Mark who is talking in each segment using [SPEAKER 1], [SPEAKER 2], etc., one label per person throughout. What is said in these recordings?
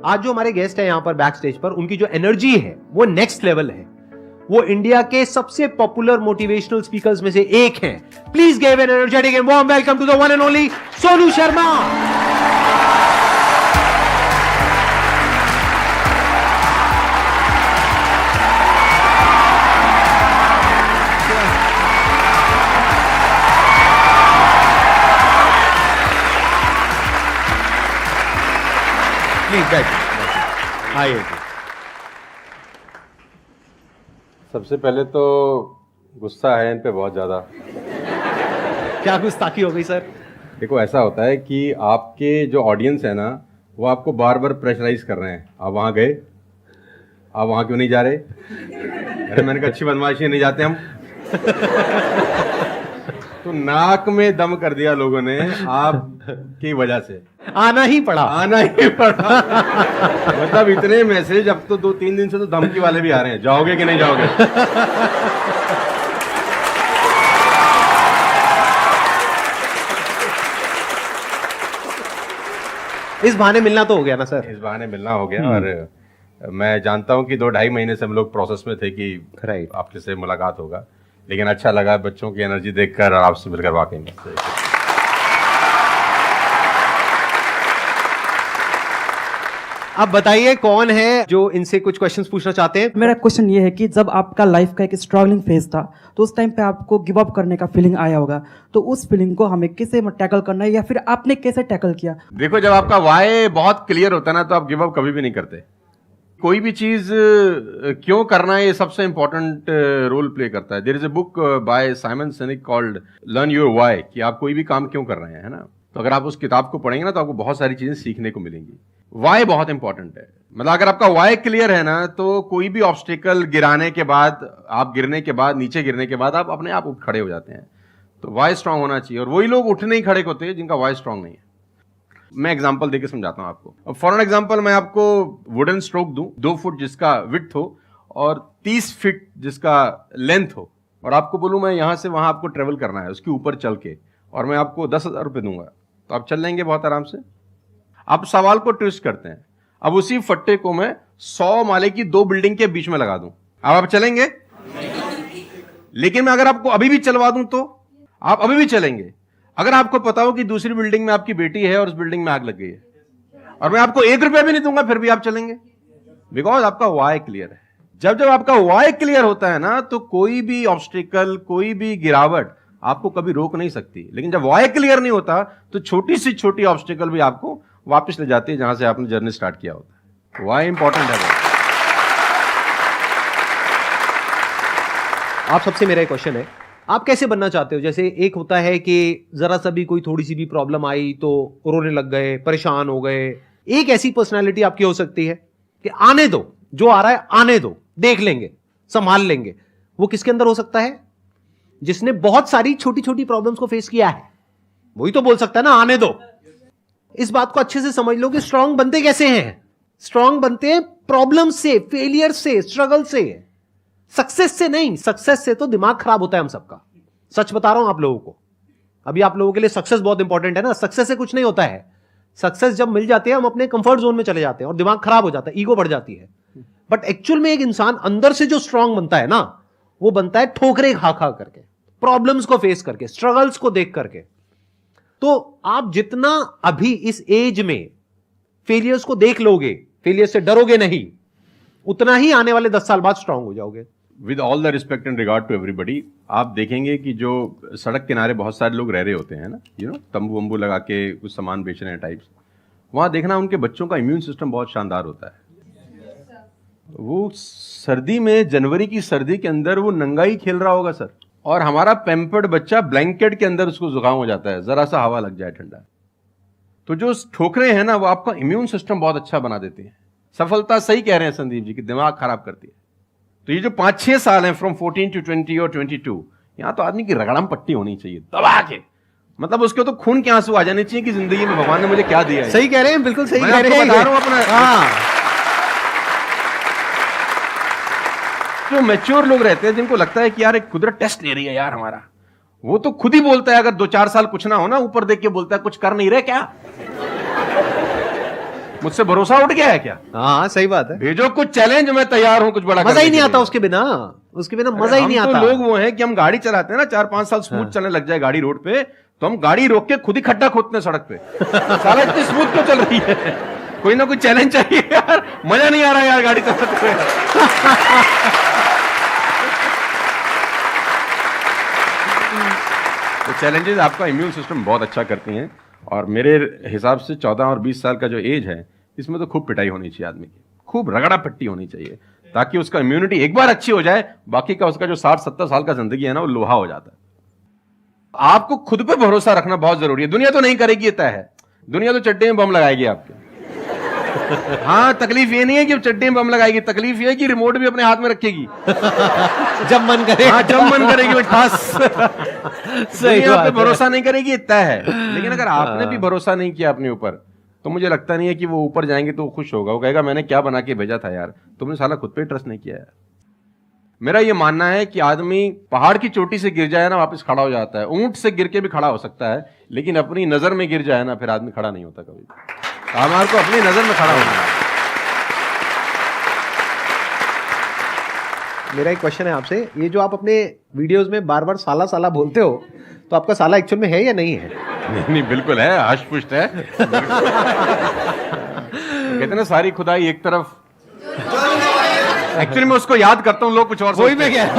[SPEAKER 1] आज जो हमारे गेस्ट है यहां पर बैक स्टेज पर, उनकी जो एनर्जी है वो नेक्स्ट लेवल है। वो इंडिया के सबसे पॉपुलर मोटिवेशनल स्पीकर्स में से एक हैं। Please give an energetic and warm welcome to the one and only Sonu Sharma. आइए।
[SPEAKER 2] सबसे पहले तो गुस्सा है इन पे बहुत ज़्यादा।
[SPEAKER 1] क्या गुस्ताखी हो गई सर?
[SPEAKER 2] देखो, ऐसा होता है कि आपके जो ऑडियंस है ना, वो आपको बार बार प्रेशराइज कर रहे हैं। आप वहाँ गए, आप वहाँ क्यों नहीं जा रहे? अरे मैंने कहा अच्छी बदमाशी नहीं जाते हम। तो नाक में दम कर दिया लोगों ने आपकी वजह से।
[SPEAKER 1] आना ही पड़ा।
[SPEAKER 2] मतलब इतने मैसेज, अब तो 2-3 दिन से तो धमकी वाले भी आ रहे हैं, जाओगे कि नहीं जाओगे।
[SPEAKER 1] इस बहाने मिलना तो हो गया ना सर?
[SPEAKER 2] इस बहाने मिलना हो गया। और मैं जानता हूं कि 2-2.5 महीने से हम लोग प्रोसेस में थे कि आपके से मुलाकात होगा, लेकिन अच्छा लगा बच्चों की एनर्जी देखकर और आपसे मिलकर वाकई में।
[SPEAKER 1] अब बताइए कौन है जो इनसे कुछ क्वेश्चंस पूछना चाहते हैं?
[SPEAKER 3] मेरा क्वेश्चन ये है कि जब आपका लाइफ का एक स्ट्रगलिंग फेज था तो उस टाइम पे आपको गिव अप करने का फीलिंग आया होगा, तो उस फीलिंग को हमें कैसे टैकल करना है या फिर आपने कैसे टैकल किया?
[SPEAKER 2] देखो, जब आपका वाई बहुत क्लियर होता है ना, तो आप गिव अप कभी भी नहीं करते। कोई भी चीज क्यों करना है, ये सबसे इंपॉर्टेंट रोल प्ले करता है। There is a book by Simon Sinek called learn your why, कि आप कोई भी काम क्यों कर रहे हैं, है ना। तो अगर आप उस किताब को पढ़ेंगे ना, तो आपको बहुत सारी चीजें सीखने को मिलेंगी। वाई बहुत इंपॉर्टेंट है। मतलब अगर आपका वाई क्लियर है ना, तो कोई भी ऑब्स्टिकल गिराने के बाद, आप गिरने के बाद, नीचे गिरने के बाद आप अपने आप उठ खड़े हो जाते हैं। तो वाई स्ट्रांग होना चाहिए, और वही लोग उठने ही खड़े होते हैं जिनका वाई स्ट्रांग नहीं है। मैं एग्जांपल देके समझाता हूं आपको। अब फॉर एन एग्जांपल मैं आपको वुडन स्ट्रोक दूं, 2 फुट जिसका विड्थ हो और 30 फीट जिसका लेंथ हो, और आपको बोलूं मैं यहां से वहां आपको ट्रेवल करना है उसके ऊपर चल के, और मैं आपको 10,000 रुपये दूंगा, तो आप चल लेंगे बहुत आराम से। आप सवाल को ट्विस्ट करते हैं। अब उसी फट्टे को मैं 100 माले की 2 बिल्डिंग के बीच में लगा दूं, अब आप चलेंगे? लेकिन मैं अगर आपको अभी भी चलवा दूं तो आप अभी भी चलेंगे। अगर आपको पता हो कि दूसरी बिल्डिंग में आपकी बेटी है और उस बिल्डिंग में आग लग गई है, और मैं आपको 1 रुपया भी नहीं दूंगा, फिर भी आप चलेंगे? बिकॉज आपका वाई क्लियर है। जब जब आपका वाई क्लियर होता है ना, तो कोई भी ऑब्स्टिकल, कोई भी गिरावट आपको कभी रोक नहीं सकती। लेकिन जब वाई क्लियर नहीं होता, तो छोटी सी छोटी ऑब्स्टिकल भी आपको वापस ले जाती है जहां से आपने जर्नी स्टार्ट किया होता है। वाई इंपॉर्टेंट है।
[SPEAKER 1] आप सबसे मेरा एक क्वेश्चन है, आप कैसे बनना चाहते हो? जैसे एक होता है कि जरा सा भी कोई थोड़ी सी भी प्रॉब्लम आई तो रोने लग गए, परेशान हो गए। एक ऐसी पर्सनालिटी आपकी हो सकती है कि आने दो, जो आ रहा है आने दो, देख लेंगे, संभाल लेंगे। वो किसके अंदर हो सकता है? जिसने बहुत सारी छोटी छोटी प्रॉब्लम्स को फेस किया है, वही तो बोल सकता है ना आने दो। इस बात को अच्छे से समझ लो कि स्ट्रांग बनते कैसे हैं। स्ट्रांग बनते हैं प्रॉब्लम से, फेलियर से, स्ट्रगल से, सक्सेस से नहीं। सक्सेस से तो दिमाग खराब होता है हम सबका। सच बता रहा हूं आप लोगों को। अभी आप लोगों के लिए सक्सेस बहुत इंपॉर्टेंट है ना। सक्सेस से कुछ नहीं होता है। सक्सेस जब मिल जाती है, हम अपने कंफर्ट जोन में चले जाते हैं और दिमाग खराब हो जाता है, ईगो बढ़ जाती है। बट एक्चुअल में एक इंसान अंदर से जो स्ट्रांग बनता है ना, वो बनता है ठोकरे खा खा करके, प्रॉब्लम्स को फेस करके, स्ट्रगल्स को देख करके। तो आप जितना अभी इस एज में फेलियर्स को देख लोगे, फेलियर से डरोगे नहीं, उतना ही आने वाले 10 साल बाद स्ट्रांग हो जाओगे।
[SPEAKER 2] With all the respect and regard to everybody, आप देखेंगे कि जो सड़क किनारे बहुत सारे लोग रह रहे होते हैं ना, तंबू वंबू लगा के कुछ सामान बेच रहे हैं टाइप्स, वहां देखना उनके बच्चों का इम्यून सिस्टम बहुत शानदार होता है। वो सर्दी में, जनवरी की सर्दी के अंदर वो नंगा ही खेल रहा होगा सर, और हमारा पैम्पर्ड बच्चा ब्लैंकेट के अंदर उसको जुकाम हो जाता है जरा सा हवा लग जाए ठंडा। तो जो ठोकरे हैं ना, वो आपका इम्यून सिस्टम बहुत अच्छा बना देती हैं। सफलता, सही कह रहे हैं संदीप जी, कि दिमाग खराब करती है। तो ये जो 5-6 साल हैं, फ्रॉम 14 to 20 और 22, यहां तो आदमी की रगड़म पट्टी होनी चाहिए दबा के। मतलब उसके तो खून के आंसू आ जाने चाहिए कि जिंदगी में भगवान ने मुझे क्या दिया है।
[SPEAKER 1] सही कह रहे हैं, बिल्कुल सही कह रहे हैं।
[SPEAKER 2] बता रहा हूं अपना। हाँ, जो मैच्योर लोग रहते हैं, जिनको लगता है कि यार एक कुदरत टेस्ट ले रही है यार हमारा, वो तो खुद ही बोलता है, अगर 2-4 साल कुछ ना हो ना, ऊपर देख के बोलता है कुछ कर नहीं रहे क्या। मुझसे भरोसा उठ गया है क्या?
[SPEAKER 1] हाँ सही बात है,
[SPEAKER 2] भेजो कुछ चैलेंज, मैं तैयार हूं कुछ बड़ा
[SPEAKER 1] मजा
[SPEAKER 2] करने
[SPEAKER 1] ही नहीं
[SPEAKER 2] के
[SPEAKER 1] आता
[SPEAKER 2] लिए।
[SPEAKER 1] उसके बिना, उसके बिना मजा ही नहीं
[SPEAKER 2] हम
[SPEAKER 1] आता।
[SPEAKER 2] तो लोग वो हैं कि हम गाड़ी चलाते हैं ना, 4-5 साल स्मूथ चलने लग जाए गाड़ी रोड पे, तो हम गाड़ी रोक के खुद ही खड्डा खोदते हैं सड़क पे। साला इतनी स्मूथ क्यों चल रही है? कोई ना कोई चैलेंज चाहिए यार, मजा नहीं आ रहा यार गाड़ी चलाते हुए। तो चैलेंजेस आपका इम्यून सिस्टम बहुत अच्छा करती हैं, और मेरे हिसाब से 14 और 20 साल का जो एज है, इसमें तो खूब पिटाई होनी चाहिए आदमी की, खूब रगड़ा पिट्टी होनी चाहिए, ताकि उसका इम्यूनिटी एक बार अच्छी हो जाए, बाकी का उसका जो 60-70 साल का जिंदगी है ना, वो लोहा हो जाता है। आपको खुद पे भरोसा रखना बहुत जरूरी है। दुनिया तो नहीं करेगी, ये तय है, दुनिया तो चड्डे में बम लगाएगी आपके। हाँ, तकलीफ ये नहीं है कि चड्डे में बम लगाएगी, तकलीफ ये है कि रिमोट भी अपने हाथ में रखेगी
[SPEAKER 1] जब मन करे।
[SPEAKER 2] हाँ, जब मन करेगी वो ठास।
[SPEAKER 1] सही
[SPEAKER 2] दुनिया
[SPEAKER 1] बात
[SPEAKER 2] पे
[SPEAKER 1] है।
[SPEAKER 2] भरोसा नहीं करेगी, ये तय है। लेकिन अगर आपने भी भरोसा नहीं किया अपने ऊपर, तो मुझे लगता नहीं है कि वो ऊपर जाएंगे तो वो खुश होगा। वो कहेगा मैंने क्या बना के भेजा था यार, तुमने साला खुद पे ट्रस्ट नहीं किया यार। मेरा ये मानना है कि आदमी पहाड़ की चोटी से गिर जाए ना, वापस खड़ा हो जाता है। ऊंट से गिर के भी खड़ा हो सकता है, लेकिन अपनी नजर में गिर जाए ना, फिर आदमी खड़ा नहीं होता कभी। हमारे को अपनी नजर में खड़ा होना है।
[SPEAKER 1] मेरा एक क्वेश्चन है आपसे, ये जो आप अपने वीडियोस में बार बार साला साला बोलते हो, तो आपका साला एक्चुअल में है या नहीं है?
[SPEAKER 2] नहीं, बिल्कुल है, हष्ट-पुष्ट है। कहते ना सारी खुदाई एक तरफ। एक्चुअली मैं उसको याद करता हूँ, लोग कुछ और
[SPEAKER 1] वही मैं
[SPEAKER 2] सोचते हैं।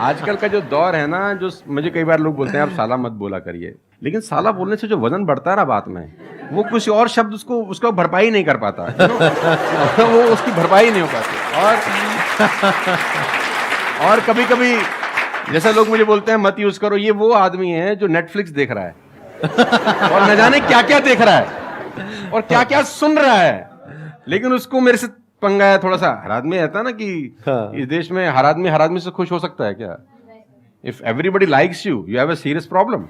[SPEAKER 2] आजकल का जो दौर है ना, जो मुझे कई बार लोग बोलते हैं आप साला मत बोला करिए, लेकिन साला बोलने से जो वजन बढ़ता है ना बात में, वो कुछ और शब्द उसको भरपाई नहीं कर पाता। वो उसकी भरपाई नहीं हो पाती। और कभी कभी जैसा लोग मुझे बोलते हैं मत यूज करो, ये वो आदमी है जो नेटफ्लिक्स देख रहा है और न जाने क्या क्या देख रहा है और क्या क्या सुन रहा है, लेकिन उसको मेरे से पंगा है थोड़ा सा। हर आदमी रहता है ना कि इस देश में हर आदमी से खुश हो सकता है क्या? If everybody likes you have a serious problem,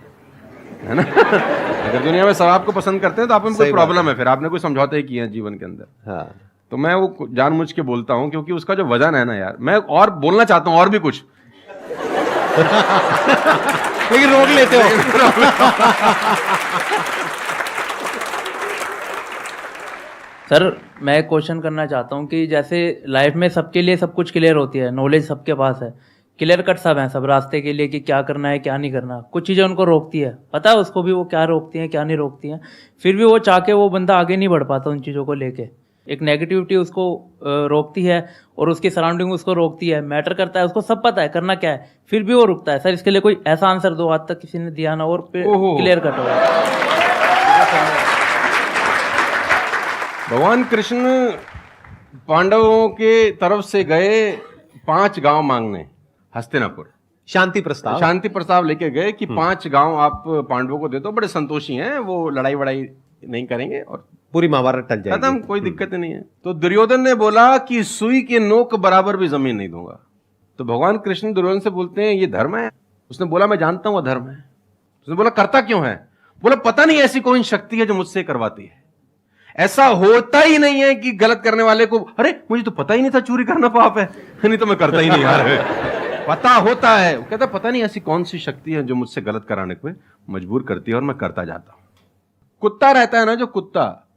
[SPEAKER 2] है ना? अगर दुनिया में सब आपको पसंद करते हैं तो आप में कोई प्रॉब्लम है, फिर आपने कोई समझौते ही किए हैं जीवन के अंदर।
[SPEAKER 1] हाँ।
[SPEAKER 2] तो मैं वो जानबूझ के बोलता हूं, क्योंकि उसका जो वजन है ना यार, मैं और बोलना चाहता हूं और भी कुछ,
[SPEAKER 1] लेकिन रोक लेते हो।
[SPEAKER 4] सर मैं एक क्वेश्चन करना चाहता हूँ कि जैसे लाइफ में सबके लिए सब कुछ क्लियर होती है, नॉलेज सबके पास है, क्लियर कट सब है सब रास्ते के लिए कि क्या करना है क्या नहीं करना। कुछ चीज़ें उनको रोकती है, पता है उसको भी वो क्या रोकती हैं क्या नहीं रोकती हैं, फिर भी वो चाह के वो बंदा आगे नहीं बढ़ पाता उन चीज़ों को लेके। एक नेगेटिविटी उसको रोकती है और उसकी सराउंडिंग उसको रोकती है, मैटर करता है, उसको सब पता है करना क्या है, फिर भी वो रुकता है। सर इसके लिए कोई ऐसा आंसर दो, आज तक किसी ने दिया ना और क्लियर कट हो।
[SPEAKER 2] भगवान कृष्ण पांडवों के तरफ से गए 5 गांव मांगने हस्तिनापुर,
[SPEAKER 1] शांति प्रस्ताव।
[SPEAKER 2] शांति प्रस्ताव लेके गए कि 5 गांव आप पांडवों को दे दो, बड़े संतोषी हैं, वो लड़ाई वड़ाई नहीं करेंगे और
[SPEAKER 1] पूरी महाभारत टल जाएगी,
[SPEAKER 2] खत्म, कोई दिक्कत नहीं है। तो दुर्योधन ने बोला कि सुई के नोक बराबर भी जमीन नहीं दूंगा। तो भगवान कृष्ण दुर्योधन से बोलते हैं ये धर्म है? उसने बोला मैं जानता हूं धर्म है। उसने बोला करता क्यों है? बोला पता नहीं ऐसी कोई शक्ति है जो मुझसे करवाती है। ऐसा होता ही नहीं है कि गलत करने वाले को अरे मुझे तो पता ही नहीं था चोरी करना पाप है, नहीं तो मैं करता ही नहीं यार। पता होता है। वो कहता पता नहीं ऐसी कौन सी शक्ति है जो मुझसे गलत कराने को मजबूर करती है और मैं करता जाता हूं। कुत्ता रहता है ना, जो कुत्ता,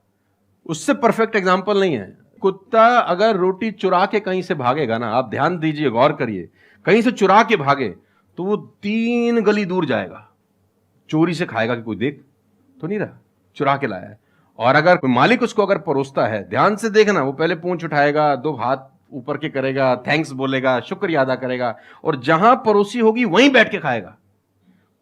[SPEAKER 2] उससे परफेक्ट एग्जाम्पल नहीं है। कुत्ता अगर रोटी चुरा के कहीं से भागेगा ना, आप ध्यान दीजिए, गौर करिए, कहीं से चुरा के भागे तो वो 3 गली दूर जाएगा, चोरी से खाएगा कि कोई देख तो नहीं रहा, चुरा के लाया है। और अगर मालिक उसको अगर परोसता है, ध्यान से देखना, वो पहले पूंछ उठाएगा, 2 हाथ ऊपर के करेगा, थैंक्स बोलेगा, शुक्रिया अदा करेगा, और जहां परोसी होगी वहीं बैठ के खाएगा।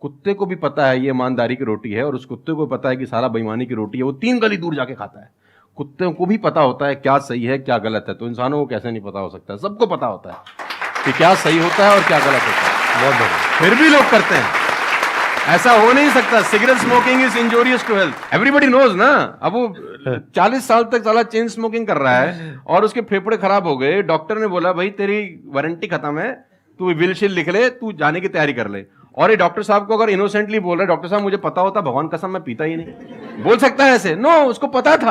[SPEAKER 2] कुत्ते को भी पता है ये ईमानदारी की रोटी है और उस कुत्ते को पता है कि सारा बेईमानी की रोटी है, वो 3 गली दूर जाके खाता है। कुत्ते को भी पता होता है क्या सही है क्या गलत है, तो इंसानों को कैसे नहीं पता हो सकता है? सबको पता होता है कि क्या सही होता है और क्या गलत होता है।
[SPEAKER 1] बहुत बढ़िया।
[SPEAKER 2] फिर भी लोग करते हैं। ऐसा हो नहीं सकता। Cigarette smoking is injurious to health, everybody knows ना। अब वो 40 साल तक साला चेन स्मोकिंग कर रहा है और उसके फेफड़े खराब हो गए, डॉक्टर ने बोला भाई तेरी वारंटी खत्म है, तू विल शील लिख ले, तू जाने की तैयारी कर ले। और ये डॉक्टर साहब को अगर इनोसेंटली बोल रहे, डॉक्टर साहब मुझे पता होता, भगवान कसम मैं पीता ही नहीं, बोल सकता है ऐसे? नो, उसको पता था।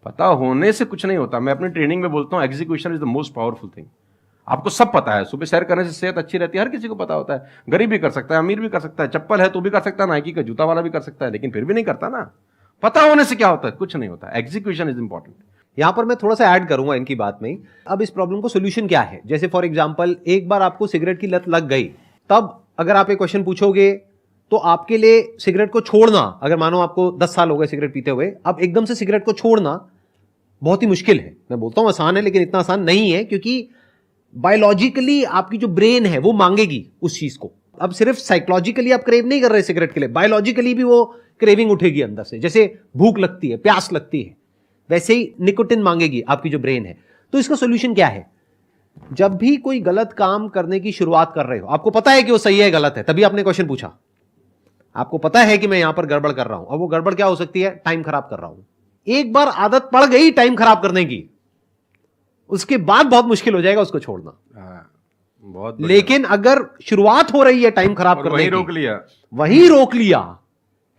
[SPEAKER 2] पता होने से कुछ नहीं होता। मैं अपनी ट्रेनिंग में बोलता हूं execution is the most powerful thing. आपको सब पता है, सुबह सैर करने से सेहत अच्छी रहती है, हर किसी को पता होता है। गरीब भी कर सकता है, अमीर भी कर सकता है, चप्पल है तो भी कर सकता है, नाइकी का जूता वाला भी कर सकता है, लेकिन फिर भी नहीं करता ना। पता होने से क्या होता है? कुछ नहीं होता। Execution is important.
[SPEAKER 1] यहां पर मैं थोड़ा सा ऐड करूंगा इनकी बात में। अब इस प्रॉब्लम को सोल्यूशन क्या है? जैसे फॉर एग्जांपल, एक बार आपको सिगरेट की लत लग गई, तब अगर आप एक क्वेश्चन पूछोगे तो आपके लिए सिगरेट को छोड़ना, अगर मानो आपको 10 साल हो गए सिगरेट पीते हुए, अब एकदम से सिगरेट को छोड़ना बहुत ही मुश्किल है। मैं बोलता हूं आसान है, लेकिन इतना आसान नहीं है, क्योंकि बायोलॉजिकली आपकी जो ब्रेन है वो मांगेगी उस चीज को। अब सिर्फ साइकोलॉजिकली आप क्रेव नहीं कर रहे सिगरेट के लिए, बायोलॉजिकली भी वो क्रेविंग उठेगी अंदर से। जैसे भूख लगती है, प्यास लगती है, वैसे ही निकोटिन मांगेगी आपकी जो ब्रेन है। तो इसका सोल्यूशन क्या है? जब भी कोई गलत काम करने की शुरुआत कर रहे हो, आपको पता है कि वो सही है गलत है, तभी आपने क्वेश्चन पूछा, आपको पता है कि मैं यहां पर गड़बड़ कर रहा हूं। अब वो गड़बड़ क्या हो सकती है? टाइम खराब कर रहा हूं। एक बार आदत पड़ गई टाइम खराब करने की, उसके बाद बहुत मुश्किल हो जाएगा उसको छोड़ना।
[SPEAKER 2] बहुत
[SPEAKER 1] लेकिन अगर शुरुआत हो रही है टाइम खराब करने की,
[SPEAKER 2] रोक लिया,
[SPEAKER 1] वही रोक लिया,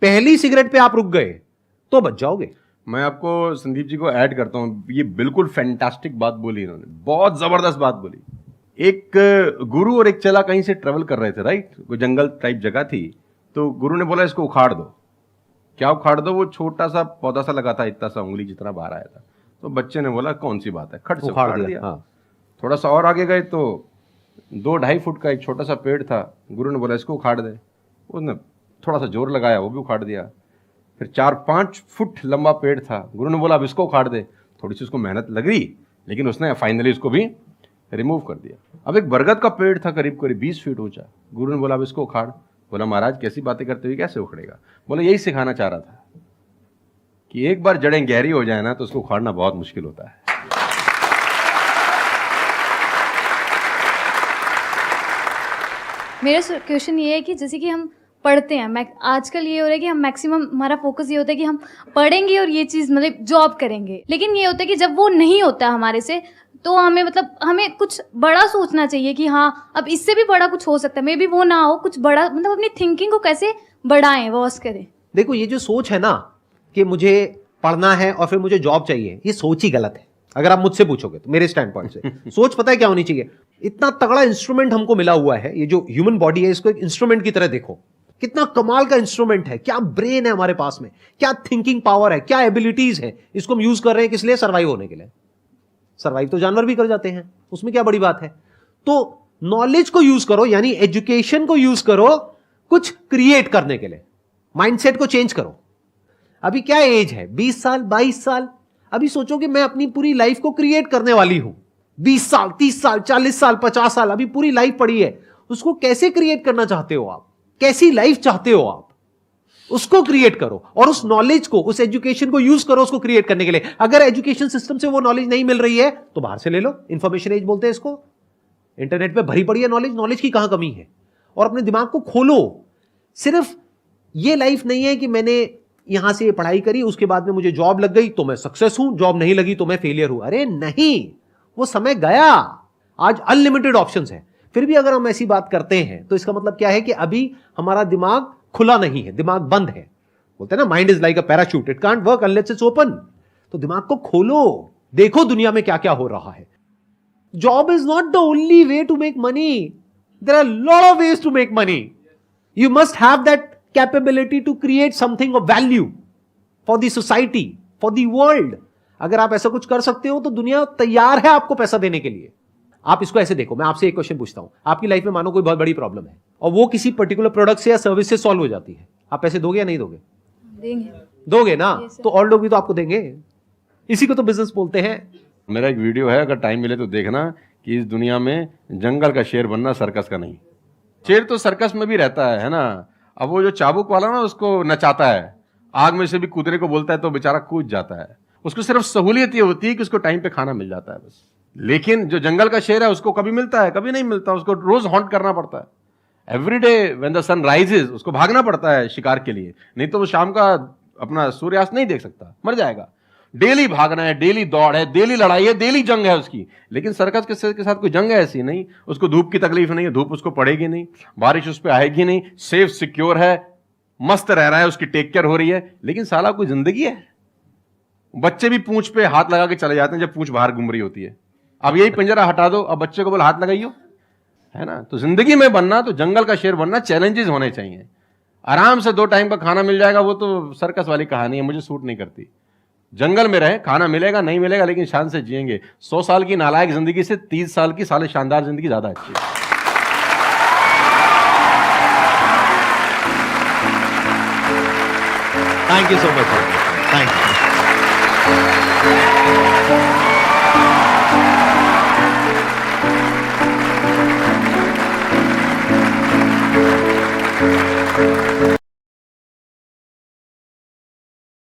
[SPEAKER 1] पहली सिगरेट पे आप रुक गए, तो बच जाओगे।
[SPEAKER 2] मैं आपको संदीप जी को ऐड करता हूं, ये बिल्कुल फैंटास्टिक बात बोली इन्होंने, बहुत जबरदस्त बात बोली। एक गुरु और एक चेला कहीं से ट्रेवल कर रहे थे, राइट? कोई जंगल टाइप जगह थी, तो गुरु ने बोला इसको उखाड़ दो। क्या उखाड़ दो? वो छोटा सा पौधा सा लगा था, इतना सा उंगली जितना बाहर आया था। तो बच्चे ने बोला कौन सी बात है, खट से उखाड़ दिया।
[SPEAKER 1] हाँ।
[SPEAKER 2] थोड़ा सा और आगे गए तो 2-2.5 फुट का एक छोटा सा पेड़ था। गुरु ने बोला इसको उखाड़ दे। उसने थोड़ा सा जोर लगाया, वो भी उखाड़ दिया। फिर 4-5 फुट लंबा पेड़ था। गुरु ने बोला अब इसको उखाड़ दे। थोड़ी सी उसको मेहनत लग रही, लेकिन उसने फाइनली इसको भी रिमूव कर दिया। अब एक बरगद का पेड़ था करीब 20 फीट ऊंचा। गुरु ने बोला अब इसको उखाड़। बोला महाराज कैसी बातें करते हुए, कैसे उखड़ेगा? बोला यही सिखाना चाह रहा था कि एक बार जड़ें गहरी हो जाए ना, तो उसको उखाड़ना बहुत मुश्किल होता है।
[SPEAKER 5] मेरा क्वेश्चन ये है कि जैसे कि हम पढ़ते हैं, मैं आजकल ये हो रहा है कि हम मैक्सिमम, हमारा फोकस ये होता है कि हम पढ़ेंगे और ये चीज़ मतलब जॉब करेंगे। लेकिन ये होता है कि जब वो नहीं होता हमारे से, तो हमें मतलब हमें कुछ बड़ा सोचना चाहिए कि हाँ अब इससे भी बड़ा कुछ हो सकता है, मे बी वो ना हो, कुछ बड़ा, मतलब अपनी थिंकिंग को कैसे बढ़ाएं, वॉस करें।
[SPEAKER 1] देखो, ये जो सोच है ना कि मुझे पढ़ना है और फिर मुझे जॉब चाहिए, ये सोच ही गलत है। अगर आप मुझसे पूछोगे तो मेरे स्टैंड पॉइंट से सोच पता है क्या होनी चाहिए? इतना तगड़ा इंस्ट्रूमेंट हमको मिला हुआ है, ये जो ह्यूमन बॉडी है, इसको एक इंस्ट्रूमेंट की तरह देखो। कितना कमाल का इंस्ट्रूमेंट है, क्या ब्रेन है हमारे पास में, क्या थिंकिंग पावर है, क्या एबिलिटीज है। इसको हम यूज कर रहे हैं किस लिए? सर्वाइव होने के लिए। सर्वाइव तो जानवर भी कर जाते हैं, उसमें क्या बड़ी बात है? तो नॉलेज को यूज करो, यानी एजुकेशन को यूज करो कुछ क्रिएट करने के लिए। माइंडसेट को चेंज करो। अभी क्या एज है? 20 साल, 22 साल। अभी सोचो कि मैं अपनी पूरी लाइफ को क्रिएट करने वाली हूं। 20 साल, 30 साल, 40 साल, 50 साल, अभी पूरी लाइफ पड़ी है। उसको कैसे क्रिएट करना चाहते हो आप? कैसी लाइफ चाहते हो आप? उसको क्रिएट करो और उस नॉलेज को, उस एजुकेशन को यूज करो उसको क्रिएट करने के लिए। अगर एजुकेशन सिस्टम से वो नॉलेज नहीं मिल रही है तो बाहर से ले लो। इंफॉर्मेशन एज बोलते हैं इसको। इंटरनेट पे भरी पड़ी है नॉलेज, नॉलेज की कहां कमी है? और अपने दिमाग को खोलो। सिर्फ ये लाइफ नहीं है कि मैंने यहां से ये पढ़ाई करी, उसके बाद में मुझे जॉब लग गई तो मैं सक्सेस हूं, जॉब नहीं लगी तो मैं फेलियर हूं। अरे नहीं, वो समय गया। आज अनलिमिटेड ऑप्शंस है। फिर भी अगर हम ऐसी बात करते हैं तो इसका मतलब क्या है कि अभी हमारा दिमाग खुला नहीं है, दिमाग बंद है। बोलते हैं ना, mind is like a parachute, it can't work unless it's open. तो दिमाग को खोलो, देखो दुनिया में क्या क्या हो रहा है। Job is not the only way to make money, there are lot of ways to make money. You must have that capability to create something of value for the society, for the world. अगर आप ऐसा कुछ कर सकते हो तो दुनिया तैयार है आपको पैसा देने के लिए। आप इसको ऐसे देखो, मैं आपसे एक क्वेश्चन पूछता हूं। आपकी लाइफ में मानो कोई बहुत बड़ी प्रॉब्लम है और वो किसी पर्टिकुलर प्रोडक्ट से या सर्विस से सॉल्व हो जाती है, आप पैसे दोगे या नहीं दोगे?
[SPEAKER 5] देंगे।
[SPEAKER 1] दोगे ना? तो और लोग भी तो आपको देंगे। इसी को तो बिजनेस बोलते हैं।
[SPEAKER 2] मेरा एक वीडियो है, अगर टाइम मिले तो देखना, कि इस दुनिया में जंगल का शेर बनना, सर्कस का नहीं। शेर तो सर्कस में भी रहता है ना। अब वो जो चाबुक वाला ना उसको नचाता है, आग में से भी कूदने को बोलता है तो बेचारा कूद जाता है। उसको सिर्फ सहूलियत ये होती है कि उसको टाइम पे खाना मिल जाता है बस। लेकिन जो जंगल का शेर है उसको कभी मिलता है, कभी नहीं मिलता। उसको रोज हॉन्ट करना पड़ता है। Every day when the sun rises उसको भागना पड़ता है शिकार के लिए, नहीं तो वो शाम का अपना सूर्यास्त नहीं देख सकता, मर जाएगा। डेली भागना है, डेली दौड़ है, डेली लड़ाई है, डेली जंग है उसकी। लेकिन सर्कस के साथ कोई जंग है ऐसी नहीं। उसको धूप की तकलीफ नहीं है, धूप उसको पड़ेगी नहीं, बारिश उस पर आएगी नहीं, सेफ सिक्योर है, मस्त रह रहा है, उसकी टेक केयर हो रही है। लेकिन साला कोई जिंदगी है? बच्चे भी पूंछ पे हाथ लगा के चले जाते हैं जब पूंछ बाहर घूम रही होती है। अब यही पिंजरा हटा दो, अब बच्चे को बोल हाथ लगाइयो, है ना? तो जिंदगी में बनना, तो जंगल का शेर बनना, चैलेंजेस होने चाहिए। आराम से 2 टाइम का खाना मिल जाएगा, वो तो सर्कस वाली कहानी है, मुझे सूट नहीं करती। जंगल में रहे, खाना मिलेगा नहीं मिलेगा लेकिन शान से जिएंगे। 100 साल की नालायक जिंदगी से 30 साल की साले शानदार जिंदगी ज्यादा अच्छी है।
[SPEAKER 1] Thank you so much. Thank you.